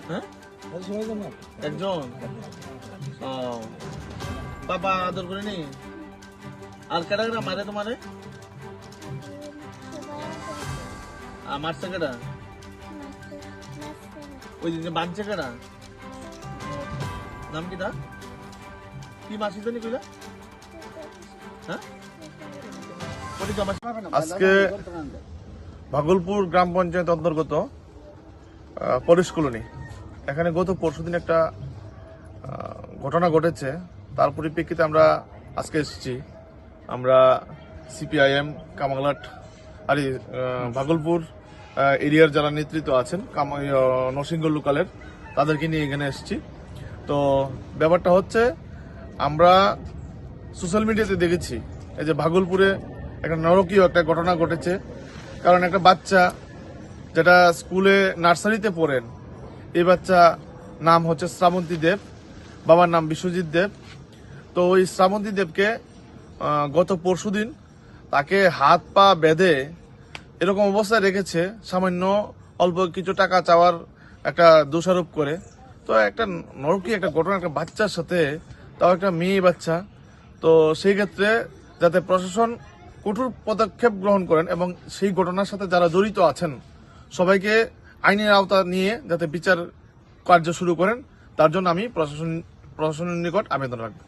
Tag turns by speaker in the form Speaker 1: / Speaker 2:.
Speaker 1: হ্যাঁ একজন ও বাবা আদর করে নি আর কেডা কেডা মারে তোমারে মারছে কেডা ওই যে বাঁধছে কেডা নাম কি তা কি মাসি জানি কইলা হ্যাঁ আজকে ভাগলপুর গ্রাম পঞ্চায়েত অন্তর্গত পরিশ কলোনি এখানে গত পরশুদিন একটা ঘটনা ঘটেছে। তার পরিপ্রেক্ষিতে আমরা আজকে এসেছি। আমরা সিপিআইএম কামাংলাট আর ভাগলপুর এরিয়ার যারা নেতৃত্ব আছেন নরসিংহ লোকালের তাদেরকে নিয়ে এখানে এসেছি। তো ব্যাপারটা হচ্ছে আমরা সোশ্যাল মিডিয়াতে দেখেছি এই যে ভাগলপুরে একটা নরকীয় একটা ঘটনা ঘটেছে। কারণ একটা বাচ্চা যেটা স্কুলে নার্সারিতে পড়েন, এই বাচ্চা নাম হচ্ছে শ্রাবন্তী দেব, বাবার নাম বিশ্বজিৎ দেব। তো ওই শ্রাবন্তী দেবকে গত পরশুদিন তাকে হাত পা বেঁধে এরকম অবস্থায় রেখেছে সামান্য অল্প কিছু টাকা চাওয়ার একটা দোষারোপ করে। তো একটা নরকীয় একটা ঘটনা একটা বাচ্চার সাথে, তাও একটা মেয়ে বাচ্চা। তো সেই ক্ষেত্রে যাতে প্রশাসন কঠোর পদক্ষেপ গ্রহণ করেন এবং সেই ঘটনার সাথে যারা জড়িত আছেন সবাইকে আইনের আওতা নিয়ে যাতে বিচার কার্য শুরু করেন, তার জন্য আমি প্রশাসনের নিকট আবেদন রাখব।